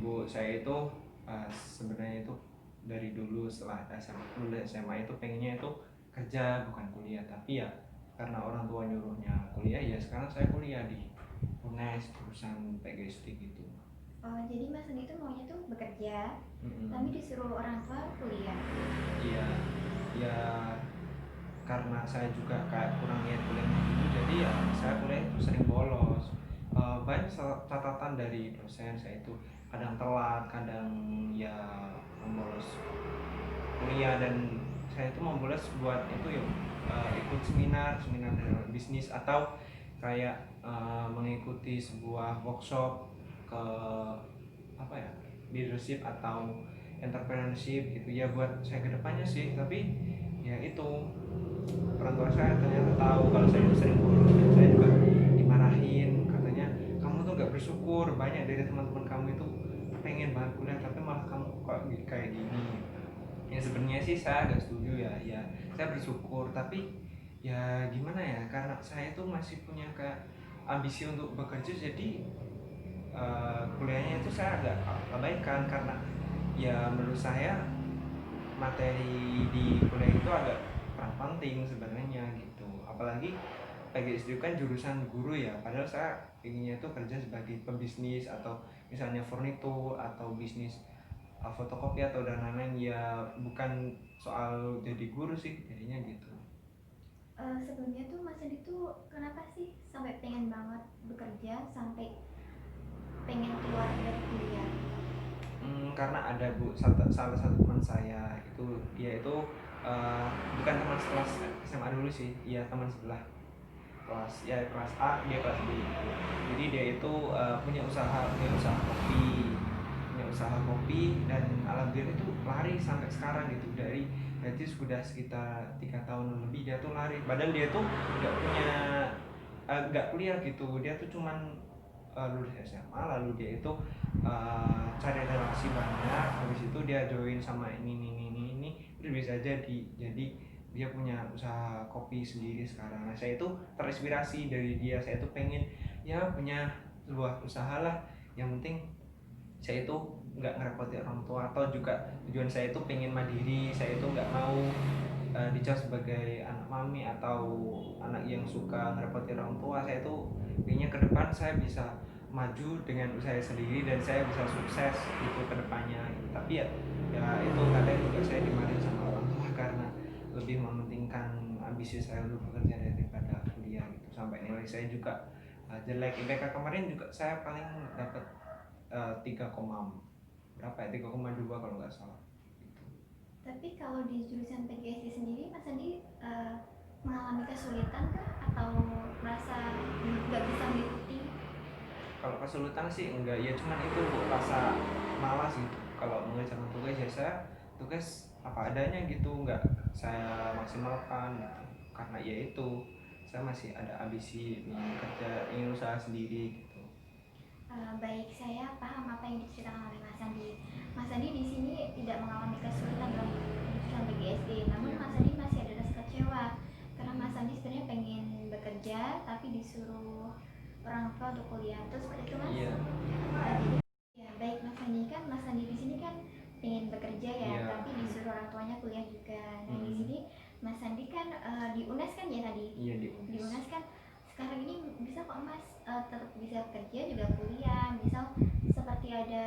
Bu, saya itu sebenarnya itu dari dulu setelah lulus SMA itu pengennya itu kerja bukan kuliah, tapi ya karena orang tua nyuruhnya kuliah ya sekarang saya kuliah di UNES jurusan PGSD gitu. Oh, jadi Mas Andi itu maunya tuh bekerja, tapi Mm-mm. disuruh orang tua kuliah. Iya, ya karena saya juga kayak kurang niat kuliahnya gitu, jadi ya saya kuliah itu sering bolos. Banyak catatan dari dosen saya itu kadang telat, kadang ya membolos kuliah, dan saya itu membolos buat itu ya ikut seminar seminar bisnis atau kayak mengikuti sebuah workshop ke apa ya, leadership atau entrepreneurship gitu ya buat saya kedepannya sih. Tapi ya itu orang tua saya ternyata tahu kalau saya sering bolos, dan saya juga dimarahin, katanya kamu tuh gak bersyukur, banyak dari teman-teman kamu itu pengen banget kuliah tapi malah kamu kok kayak gini. Ya sebenarnya sih saya agak setuju ya, ya saya bersyukur, tapi ya gimana ya, karena saya tuh masih punya kayak ambisi untuk bekerja, jadi kuliahnya itu saya agak abaikan, karena ya menurut saya materi di kuliah itu agak kurang penting sebenarnya gitu. Apalagi PGSD kan jurusan guru ya, padahal saya inginnya itu kerja sebagai pembisnis atau misalnya furnitur atau bisnis fotokopi atau dan lain-lain, ya bukan soal jadi guru sih jadinya gitu. Sebelumnya tuh Mas Andi tuh kenapa sih sampai pengen banget bekerja, sampai pengen keluar dari kuliah? Karena ada Bu, salah satu teman saya itu, dia itu eh, bukan teman sekelas SMA dulu sih, iya teman sebelah kelas, ya kelas A dia kelas B gitu. Jadi dia itu punya usaha kopi, dan alhamdulillah itu lari sampai sekarang gitu. Jadi sudah sekitar 3 tahun lebih dia tuh lari, padahal dia tuh nggak kuliah gitu, dia tuh cuman lulus SMA, lalu dia itu cari relasi banyak, habis itu dia join sama ini itu bisa jadi dia punya usaha kopi sendiri sekarang. Nah, saya itu terinspirasi dari dia, saya itu pengen ya punya sebuah usaha lah, yang penting saya itu nggak ngerepotin orang tua, atau juga tujuan saya itu pengen mandiri, saya itu nggak mau dicap sebagai anak mami atau anak yang suka ngerepotin orang tua. Saya itu pengennya ke depan saya bisa maju dengan usaha sendiri dan saya bisa sukses itu ke depannya gitu. Tapi ya itu kadang juga saya dimarahin sama orang tua karena lebih mementingkan ambisi saya untuk bekerja daripada kuliah gitu, sampai nilai saya juga jelek. IPK kemarin juga saya paling dapat 3, berapa ya, 3,2 kalau nggak salah gitu. Tapi kalau di jurusan PGSD sendiri Mas Andi mengalami kesulitan kah, atau merasa nggak bisa mengikuti? Kalau kesulitan sih enggak, ya cuman itu rasa malas gitu kalau mengerjakan tugas. Ya saya tugas apa adanya gitu, enggak saya maksimalkan gitu, karena ya itu saya masih ada ambisi ingin kerja, ingin usaha sendiri gitu. Baik, saya paham apa yang diceritakan oleh Mas Andi. Mas Andi di sini tidak mengalami kesulitan dalam jurusan PGSD, namun Iya, Mas Andi masih ada rasa kecewa karena Mas Andi sebenarnya pengen bekerja tapi disuruh orang tua untuk kuliah. Terus seperti itu, Mas? iya, Jadi ya baik, Mas Andi, kan Mas Andi di sini kan pengen bekerja ya, iya. tapi disuruh orang tuanya kuliah juga. Nah, di Mm-mm. sini Mas Andi kan di UNES kan ya tadi. Iya di Di UNES. UNES kan sekarang ini bisa kok Mas tetap bisa kerja juga kuliah. Misal seperti ada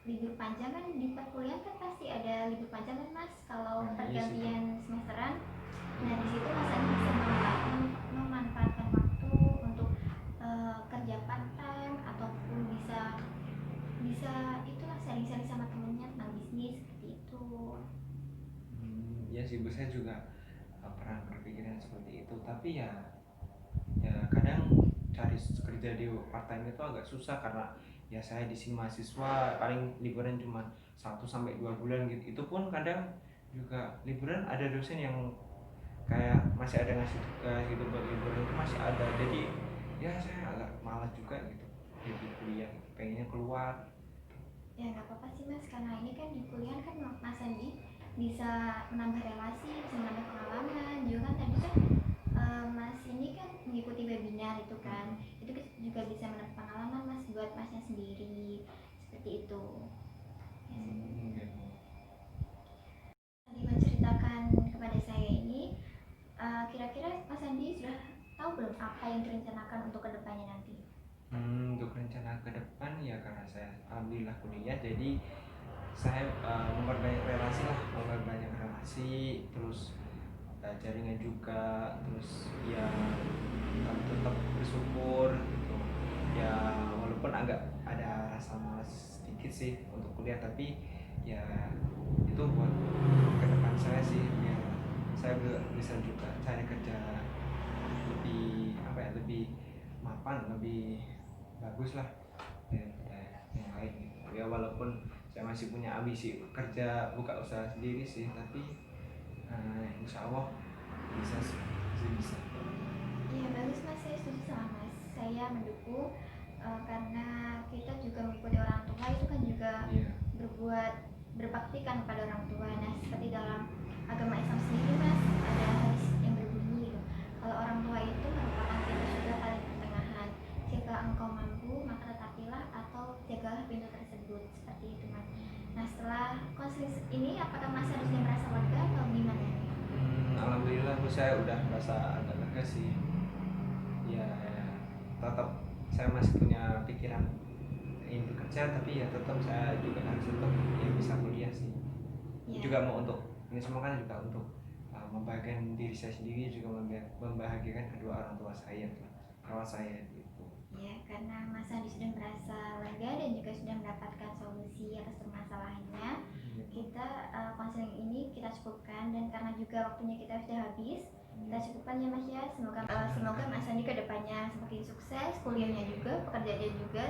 libur panjang kan, di perkuliahan kan pasti ada libur panjang kan Mas, kalau Iya sih Bu. pergantian semesteran. Nah, di situ Mas Andi bisa memanfaatkan waktu untuk kerja part time, ataupun bisa bisa itulah sharing-sharing sama temennya tentang bisnis seperti itu. Ya sih Bu, saya juga pernah berpikiran seperti itu, tapi ya kadang cari kerja di part time itu agak susah, karena ya saya di sini mahasiswa, paling liburan cuma 1 sampai 2 bulan gitu. Itu pun kadang juga liburan ada dosen yang kayak masih ada ngasih tugas gitu buat liburan, itu masih ada. Jadi ya saya agak malas juga gitu jadi kuliah gitu. Pengennya keluar. Ya nggak apa-apa sih Mas, karena ini kan di kuliah kan Mas Andi bisa menambah relasi, bisa menambah pengalaman juga kan. Tadi kan Mas ini kan mengikuti webinar itu kan, itu juga bisa menambah pengalaman Mas buat Masnya sendiri seperti itu. Gitu. Tadi menceritakan kepada saya ini, kira-kira Mas Andi sudah tahu belum apa yang direncanakan untuk kedepannya nanti? Untuk rencana ke depan ya, karena saya alhamdulillah kuliah, jadi saya memperbanyak relasi lah, memperbanyak relasi, terus jaringan juga, terus ya tetap bersyukur gitu ya, walaupun agak ada rasa malas sedikit sih untuk kuliah, tapi ya itu buat ke depan saya sih, ya saya bisa juga cari kerja lebih apa ya, lebih mapan, lebih bagus lah daripada yang lain gitu ya, walaupun saya masih punya ambisi kerja buka usaha sendiri sih, tapi insya Allah bisa sih, masih bisa. Iya bagus Mas, saya setuju sama Mas. Saya mendukung, karena kita juga mengikuti orang tua itu kan juga Iya. berbuat berbakti kan kepada orang tua. Nah seperti dalam agama Islam sendiri Mas, ada hadis yang berbunyi gitu, kalau orang tua itu merupakan pintu surga paling pertengahan. Jika engkau mampu maka tetapilah atau jagalah pintu tersebut, seperti itu Mas. Nah setelah konseling ini apakah Mas harusnya merasa lega atau gimana nih? Alhamdulillah saya udah merasa agak lega sih, ya tetap saya masih punya pikiran ingin bekerja, tapi ya tetap saya juga harus tetap ya bisa kuliah sih. Ya. Juga mau untuk ini semua kan juga untuk membahagiakan diri saya sendiri, juga membahagiakan kedua orang tua saya, kawan saya gitu. Ya, karena Mas Andi sudah merasa lega dan juga sudah mendapatkan solusi atas permasalahannya, kita konseling ini kita cukupkan, dan karena juga waktunya kita sudah habis, kita cukupkan ya Mas ya. Semoga Mas Andi kedepannya semakin sukses, kuliahnya juga, pekerjaannya juga.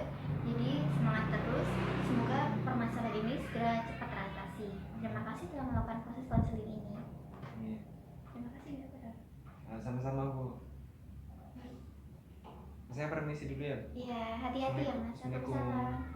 Jadi semangat terus. Semoga permasalahan ini segera cepat teratasi. Terima kasih telah melakukan proses konseling ini. Terima kasih dokter. Sama-sama Bu. Saya permisi dulu ya. Iya, hati-hati ya Mas. Assalamualaikum.